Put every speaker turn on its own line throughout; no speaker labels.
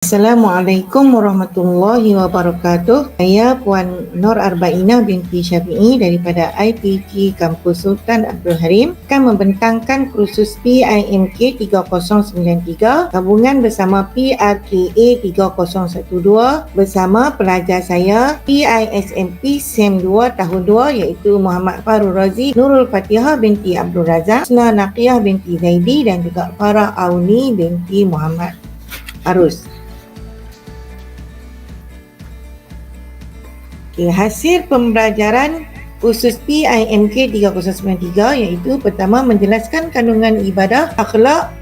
Assalamualaikum warahmatullahi wabarakatuh. Saya Puan Nur Arba'inah binti Syafi'i daripada IPG Kampus Sultan Abdul Harim akan membentangkan kursus PIMK 3093 gabungan bersama PRKA 3012 bersama pelajar saya PISMP SEM 2 tahun 2 iaitu Muhammad Farul Razi, Nurul Fatihah binti Abdul Razak, Husna Naqiyah binti Zaidi dan juga Farah Auni binti Muhammad Arus. Hasil pembelajaran kursus PIMK 3093 iaitu pertama menjelaskan kandungan ibadah, akhlak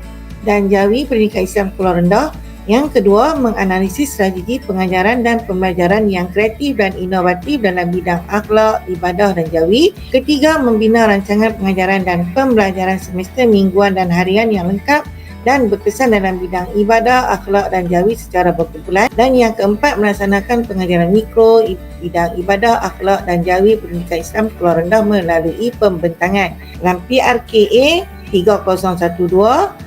dan jawi pendidikan Islam Sekolah Rendah. Yang kedua, menganalisis strategi pengajaran dan pembelajaran yang kreatif dan inovatif dalam bidang akhlak, ibadah dan jawi. Ketiga, membina rancangan pengajaran dan pembelajaran semester mingguan dan harian yang lengkap dan berkesan dalam bidang ibadah, akhlak dan jawi secara berkumpulan. Dan yang keempat, melaksanakan pengajaran mikro bidang ibadah, akhlak dan jawi pendidikan Islam Sekolah Rendah melalui pembentangan. Dalam PRKA 3012,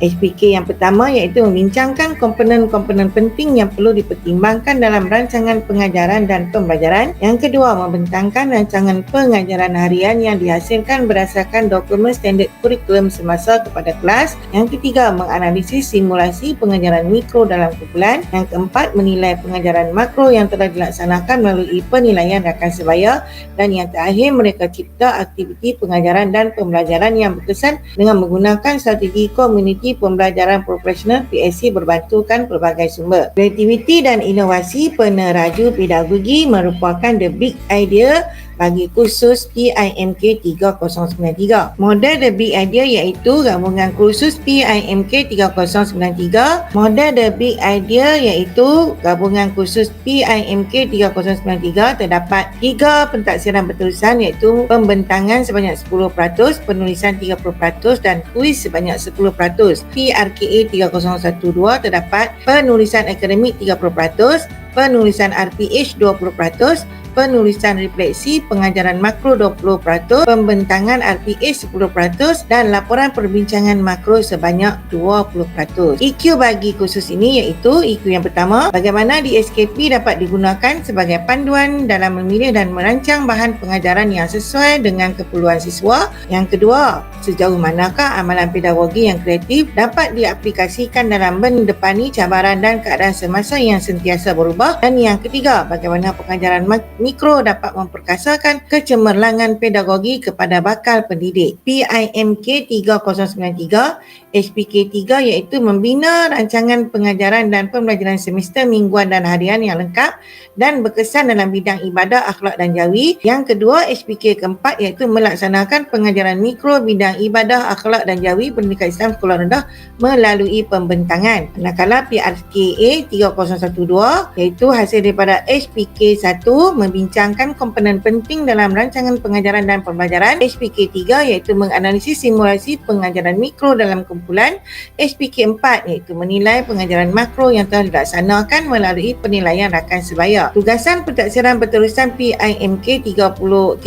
SPK yang pertama iaitu membincangkan komponen-komponen penting yang perlu dipertimbangkan dalam rancangan pengajaran dan pembelajaran. Yang kedua, membentangkan rancangan pengajaran harian yang dihasilkan berdasarkan dokumen standard kurikulum semasa kepada kelas. Yang ketiga, menganalisis simulasi pengajaran mikro dalam kumpulan. Yang keempat, menilai pengajaran makro yang telah dilaksanakan melalui penilaian rakan sebaya. Dan yang terakhir, mereka cipta aktiviti pengajaran dan pembelajaran yang berkesan dengan menggunakan strategi komuniti pembelajaran profesional PSC berbantukan pelbagai sumber. Kreativiti dan inovasi peneraju pedagogi merupakan the big idea bagi kursus PIMK 3093. Model the big idea iaitu gabungan kursus PIMK 3093. Model the big idea iaitu gabungan kursus PIMK 3093 terdapat 3 pentaksiran berterusan iaitu pembentangan sebanyak 10%, penulisan 30% dan kuis sebanyak 10%. PRKA 3012 terdapat penulisan akademik 30%, penulisan RPH 20%, penulisan refleksi pengajaran makro 20%, pembentangan RPH 10% dan laporan perbincangan makro sebanyak 20%. EQ bagi kursus ini iaitu EQ yang pertama, bagaimana DSKP dapat digunakan sebagai panduan dalam memilih dan merancang bahan pengajaran yang sesuai dengan keperluan siswa. Yang kedua, sejauh manakah amalan pedagogi yang kreatif dapat diaplikasikan dalam mendepani cabaran dan keadaan semasa yang sentiasa berubah. Dan yang ketiga, bagaimana pengajaran mikro dapat memperkasakan kecemerlangan pedagogi kepada bakal pendidik. PIMK 3093 SPK 3 iaitu membina rancangan pengajaran dan pembelajaran semester mingguan dan harian yang lengkap dan berkesan dalam bidang ibadah, akhlak dan jawi. Yang kedua, SPK keempat iaitu melaksanakan pengajaran mikro bidang ibadah, akhlak dan jawi pendidikan Islam Sekolah Rendah melalui pembentangan. Manakala PRKA 3012 iaitu hasil daripada SPK 1 membincangkan komponen penting dalam rancangan pengajaran dan pembelajaran. SPK 3 iaitu menganalisis simulasi pengajaran mikro dalam kumpulan. SPK 4 iaitu menilai pengajaran makro yang telah dilaksanakan melalui penilaian rakan sebaya. Tugasan pentaksiran berterusan PIMK 3093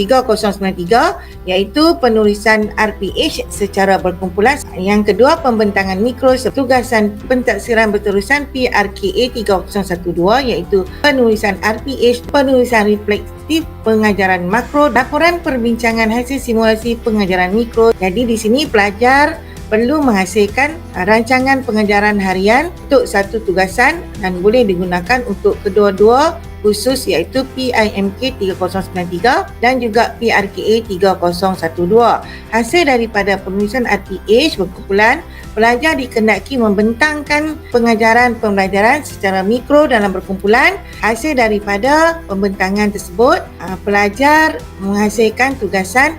iaitu penulisan RPH secara berkumpulan. Yang kedua, pembentangan mikro. Tugasan pentaksiran berterusan PRKA 3012 iaitu penulisan RPH, penulisan reflektif pengajaran makro, laporan perbincangan hasil simulasi pengajaran mikro. Jadi di sini pelajar perlu menghasilkan rancangan pengajaran harian untuk satu tugasan dan boleh digunakan untuk kedua-dua kursus iaitu PIMK 3093 dan juga PRKA 3012. Hasil daripada penulisan RPH berkumpulan, pelajar dikehendaki membentangkan pengajaran pembelajaran secara mikro dalam berkumpulan. Hasil daripada pembentangan tersebut, pelajar menghasilkan tugasan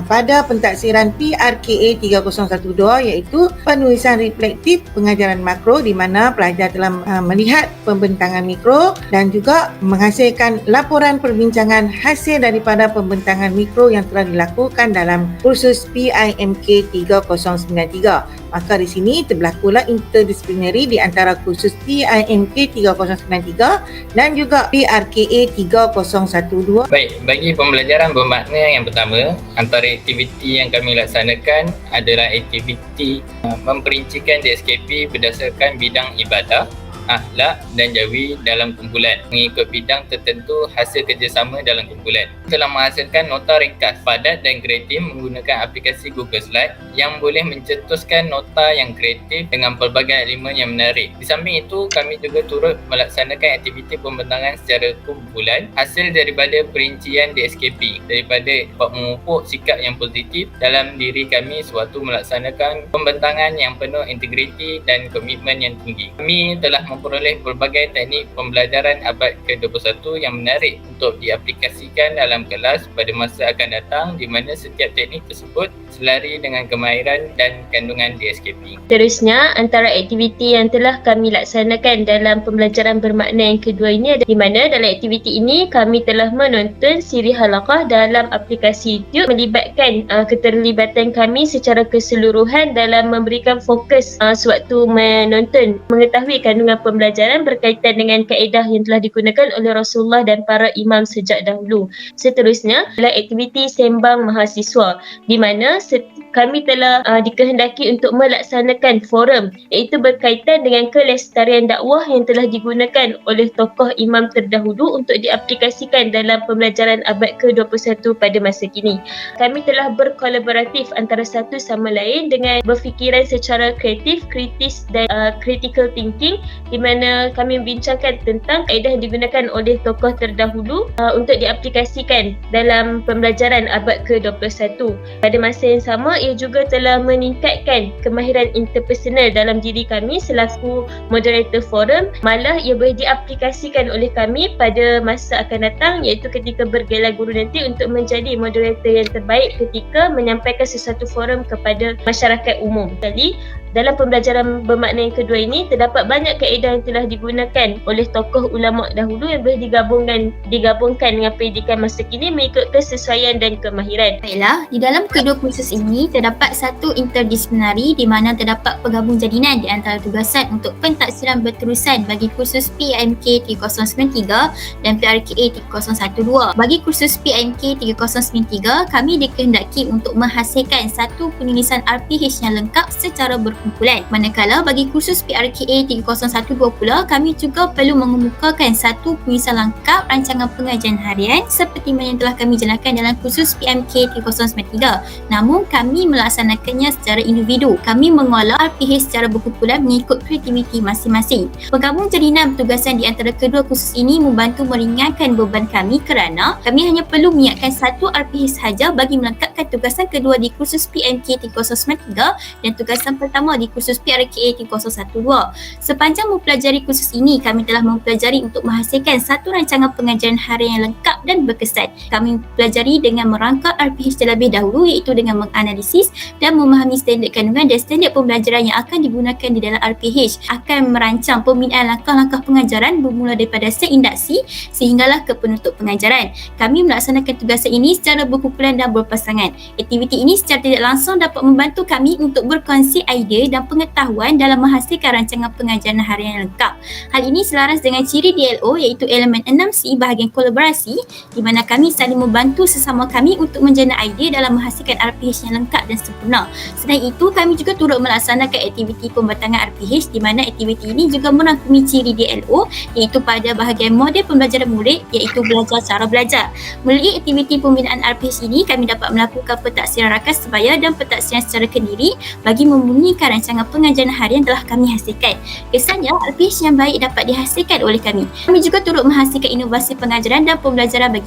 pada pentaksiran PRKA 3012 iaitu penulisan reflektif pengajaran makro di mana pelajar telah melihat pembentangan mikro dan juga menghasilkan laporan perbincangan hasil daripada pembentangan mikro yang telah dilakukan dalam kursus PIMK 3093. Maka di sini terberlakulah interdisiplinary di antara kursus PIMK 3093 dan juga PRKA 3012.
Baik, bagi pembelajaran bermakna yang pertama, antara aktiviti yang kami laksanakan adalah aktiviti memperincikan DSKP berdasarkan bidang ibadah. akhlak dan jawi dalam kumpulan mengikut bidang tertentu hasil kerjasama dalam kumpulan. Telah menghasilkan nota ringkas, padat dan kreatif menggunakan aplikasi Google Slide yang boleh mencetuskan nota yang kreatif dengan pelbagai elemen yang menarik. Di samping itu, kami juga turut melaksanakan aktiviti pembentangan secara kumpulan hasil daripada perincian DSKP daripada memupuk sikap yang positif dalam diri kami sewaktu melaksanakan pembentangan yang penuh integriti dan komitmen yang tinggi. Kami telah memperoleh pelbagai teknik pembelajaran abad ke-21 yang menarik untuk diaplikasikan dalam kelas pada masa akan datang, di mana setiap teknik tersebut selari dengan kemahiran dan kandungan DSKP.
Seterusnya, antara aktiviti yang telah kami laksanakan dalam pembelajaran bermakna yang kedua ini adalah di mana dalam aktiviti ini kami telah menonton siri halaqah dalam aplikasi YouTube, melibatkan keterlibatan kami secara keseluruhan dalam memberikan fokus sewaktu menonton, mengetahui kandungan pembelajaran berkaitan dengan kaedah yang telah digunakan oleh Rasulullah dan para imam sejak dahulu. Seterusnya adalah aktiviti sembang mahasiswa, di mana kami telah dikehendaki untuk melaksanakan forum iaitu berkaitan dengan kelestarian dakwah yang telah digunakan oleh tokoh imam terdahulu untuk diaplikasikan dalam pembelajaran abad ke-21 pada masa kini. Kami telah berkolaboratif antara satu sama lain dengan berfikiran secara kreatif, kritis dan critical thinking, di mana kami membincangkan tentang kaedah yang digunakan oleh tokoh terdahulu untuk diaplikasikan dalam pembelajaran abad ke-21. Pada masa yang sama, ia juga telah meningkatkan kemahiran interpersonal dalam diri kami selaku moderator forum. Malah ia boleh diaplikasikan oleh kami pada masa akan datang, iaitu ketika bergelar guru nanti untuk menjadi moderator yang terbaik ketika menyampaikan sesuatu forum kepada masyarakat umum. Jadi dalam pembelajaran bermakna yang kedua ini terdapat banyak kaedah yang telah digunakan oleh tokoh ulama dahulu yang boleh digabungkan dengan pendidikan masa kini mengikut kesesuaian dan kemahiran.
Baiklah, di dalam kedua kursus ini terdapat satu interdisiplinari di mana terdapat penggabung jadinan di antara tugasan untuk pentaksiran berterusan bagi kursus PIMK 3093 dan PRKA 3012. Bagi kursus PIMK 3093, kami dikehendaki untuk menghasilkan satu penulisan RPH yang lengkap secara berkumpulan. Manakala bagi kursus PRKA 3012 pula, kami juga perlu mengemukakan satu penulisan lengkap rancangan pengajian harian seperti mana yang telah kami jalankan dalam kursus PMK 3093. Namun kami melaksanakannya secara individu. Kami mengolah RPH secara berkumpulan mengikut kreativiti masing-masing. Penggabung jadinan pertugasan di antara kedua kursus ini membantu meringankan beban kami kerana kami hanya perlu menyiapkan satu RPH sahaja bagi melengkapkan tugasan kedua di kursus PMK 3093 dan tugasan pertama di kursus PRKA 3012. Sepanjang mempelajari kursus ini, kami telah mempelajari untuk menghasilkan satu rancangan pengajaran harian yang lengkap dan berkesan. Kami mempelajari dengan merangka RPH terlebih dahulu, iaitu dengan menganalisis dan memahami standard kandungan dan standard pembelajaran yang akan digunakan di dalam RPH. Akan merancang pembinaan langkah-langkah pengajaran bermula daripada seindaksi sehinggalah ke penutup pengajaran. Kami melaksanakan tugasan ini secara berkumpulan dan berpasangan. Aktiviti ini secara tidak langsung dapat membantu kami untuk berkongsi idea dan pengetahuan dalam menghasilkan rancangan pengajaran harian yang lengkap. Hal ini selaras dengan ciri DLO, iaitu elemen 6C bahagian kolaborasi, di mana kami saling membantu sesama kami untuk menjana idea dalam menghasilkan RPH yang lengkap dan sempurna. Selain itu, kami juga turut melaksanakan aktiviti pembatangan RPH, di mana aktiviti ini juga merangkumi ciri DLO, iaitu pada bahagian model pembelajaran murid, iaitu belajar cara belajar. Melalui aktiviti pembinaan RPH ini, kami dapat melakukan pentaksiran rakas sebaya dan pentaksiran secara kendiri bagi memurnikan rancangan pengajaran harian telah kami hasilkan. Kesannya, RPH yang baik dapat dihasilkan oleh kami. Kami juga turut menghasilkan inovasi pengajaran dan pembelajaran bagi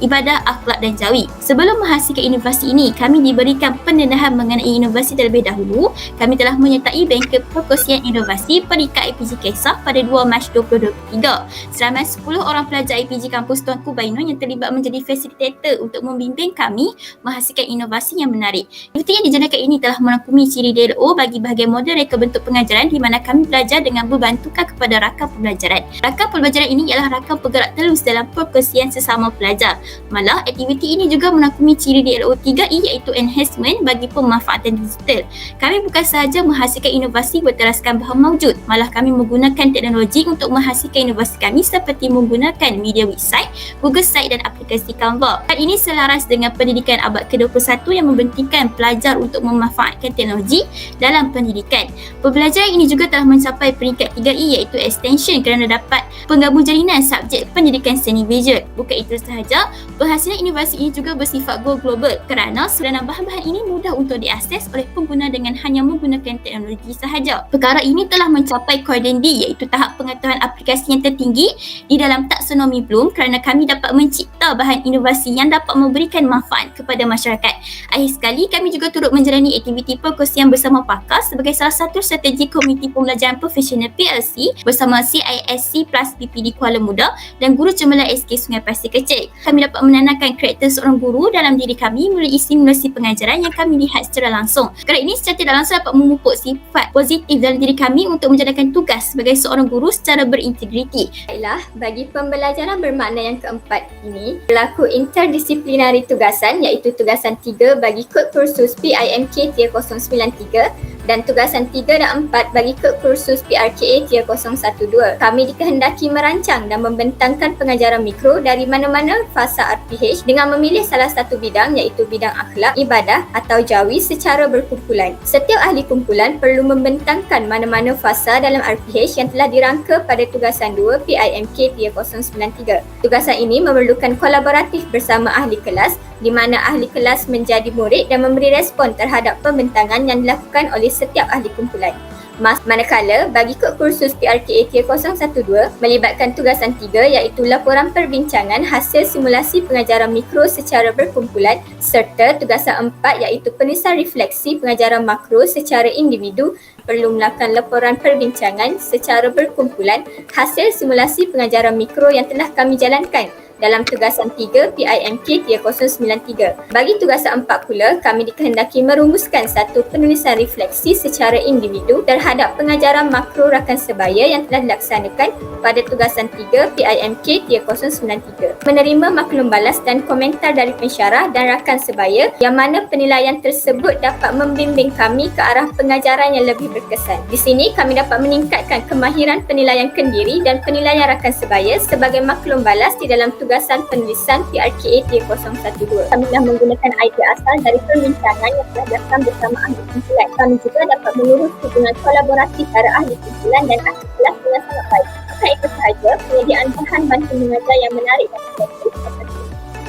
ibadah, akhlak dan jawi. Sebelum menghasilkan inovasi ini, kami diberikan pendedahan mengenai inovasi terlebih dahulu. Kami telah menyertai bengkel perkongsian inovasi Peringkat IPG Kesah pada 2 Mac 2023. Selama 10 orang pelajar IPG Kampus Tuanku Bainoh yang terlibat menjadi fasilitator untuk membimbing kami menghasilkan inovasi yang menarik. Aktiviti yang dijalankan ini telah merangkumi ciri DLO bagi bahagian model reka bentuk pengajaran, di mana kami belajar dengan berbantukan kepada rakam pembelajaran. Rakam pembelajaran ini ialah rakam bergerak terus dalam perkongsian sesama pelajar. Malah, aktiviti ini juga merangkumi ciri DLO 3E, iaitu enhancement bagi pemanfaatan digital. Kami bukan sahaja menghasilkan inovasi berteraskan bahan maujud, malah kami menggunakan teknologi untuk menghasilkan inovasi kami seperti menggunakan media website, Google Site dan aplikasi Canva. Hal ini selaras dengan pendidikan abad ke-21 yang membentikan pelajar untuk memanfaatkan teknologi dalam pendidikan. Pembelajaran ini juga telah mencapai peringkat 3E iaitu extension kerana dapat penggabung jalinan subjek pendidikan seni visual. Bukan itu sahaja, penghasilan inovasi ini juga bersifat go global kerana suranan bahan-bahan ini mudah untuk diakses oleh pengguna dengan hanya menggunakan teknologi sahaja. Perkara ini telah mencapai Coding D iaitu tahap pengetahuan aplikasi yang tertinggi di dalam taksonomi Bloom kerana kami dapat mencipta bahan inovasi yang dapat memberikan manfaat kepada masyarakat. Akhir sekali, kami juga turut menjalani aktiviti perkongsian bersama pakar sebagai salah satu strategi Komiti Pembelajaran Profesional PLC bersama CISC plus PPD Kuala Muda dan Guru Cemerlang SK Sungai Pasir Kecil. Kami dapat menanamkan karakter seorang guru dalam diri kami melalui simulasi pengajaran yang kami lihat secara langsung. Kerana ini secara tidak langsung dapat memupuk sifat positif dalam diri kami untuk menjalankan tugas sebagai seorang guru secara berintegriti.
Baiklah, bagi pembelajaran bermakna yang keempat ini, berlaku interdisiplinari tugasan iaitu tugasan 3 bagi kod kursus PIMK Tier 093 dan tugasan 3 dan 4 bagi kod kursus PRKA Tier 012. Kami dikehendaki merancang dan membentangkan pengajaran mikro dari mana-mana fasa RPH dengan memilih salah satu bidang iaitu bidang akhlak, ibadah atau jawi secara berkumpulan. Setiap ahli kumpulan perlu membentangkan mana-mana fasa dalam RPH yang telah dirangka pada tugasan 2 PIMK Tier 093. Tugasan ini memerlukan kolaboratif bersama ahli kelas di mana ahli kelas menjadi murid dan memberi respon terhadap pembentangan yang dilakukan oleh setiap ahli kumpulan. Manakala bagi kod kursus PRKA Tier 012 melibatkan tugasan 3 iaitu laporan perbincangan hasil simulasi pengajaran mikro secara berkumpulan serta tugasan 4 iaitu penulisan refleksi pengajaran makro secara individu perlu melakukan laporan perbincangan secara berkumpulan hasil simulasi pengajaran mikro yang telah kami jalankan dalam tugasan 3 PIMK Tier 093. Bagi tugasan 4 pula, kami dikehendaki merumuskan satu penulisan refleksi secara individu terhadap pengajaran makro rakan sebaya yang telah dilaksanakan pada tugasan 3 PIMK Tier 093. Menerima maklum balas dan komentar dari pensyarah dan rakan sebaya yang mana penilaian tersebut dapat membimbing kami ke arah pengajaran yang lebih berkesan. Di sini kami dapat meningkatkan kemahiran penilaian kendiri dan penilaian rakan sebaya sebagai maklum balas di dalam tugasan penulisan PRKA Tier 012. Kami telah menggunakan idea asal dari perbincangan yang telah dilakukan bersama ahli kumpulan. Kami juga dapat mengurus hubungan kolaboratif antara ahli kumpulan dan ahli kelas dengan sangat baik. Bukan itu sahaja, penyediaan bahan bantu mengajar yang menarik dan efektif seperti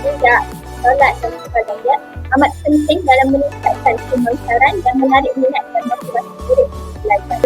hijab, solat dan sebagainya amat penting dalam meningkatkan kemahiran dan menarik minat dan motivasi murid belajar.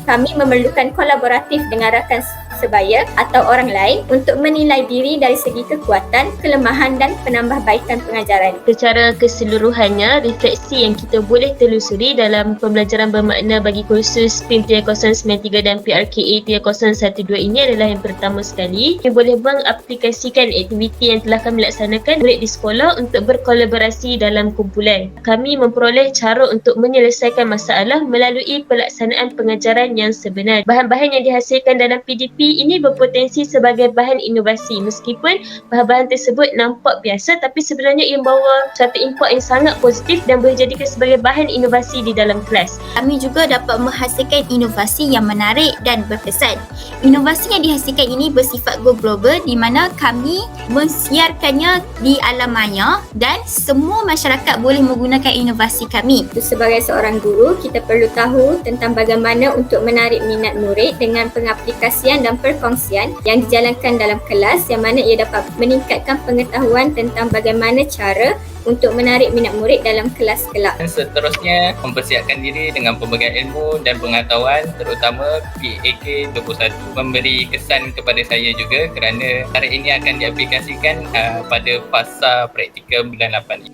Kami memerlukan kolaboratif dengan rakan sebaya atau orang lain untuk menilai diri dari segi kekuatan, kelemahan dan penambahbaikan pengajaran.
Secara keseluruhannya, refleksi yang kita boleh telusuri dalam pembelajaran bermakna bagi kursus PIM Tier 093 dan PRKA Tier 012 ini adalah yang pertama sekali, kami boleh mengaplikasikan aktiviti yang telah kami laksanakan murid di sekolah untuk berkolaborasi dalam kumpulan. Kami memperoleh cara untuk menyelesaikan masalah melalui pelaksanaan pengajaran yang sebenar. Bahan-bahan yang dihasilkan dalam PDP ini berpotensi sebagai bahan inovasi meskipun bahan-bahan tersebut nampak biasa tapi sebenarnya ia membawa satu impak yang sangat positif dan boleh jadikan sebagai bahan inovasi di dalam kelas.
Kami juga dapat menghasilkan inovasi yang menarik dan berkesan. Inovasi yang dihasilkan ini bersifat go global di mana kami mensiarkannya di alam maya dan semua masyarakat boleh menggunakan inovasi kami.
Sebagai seorang guru, kita perlu tahu tentang bagaimana untuk menarik minat murid dengan pengaplikasian dan perkongsian yang dijalankan dalam kelas yang mana ia dapat meningkatkan pengetahuan tentang bagaimana cara untuk menarik minat murid dalam kelas kelak.
Dan seterusnya, mempersiapkan diri dengan pelbagai ilmu dan pengetahuan terutama PAK 21 memberi kesan kepada saya juga kerana hari ini akan diaplikasikan pada fasa praktikal bulan 8 ini.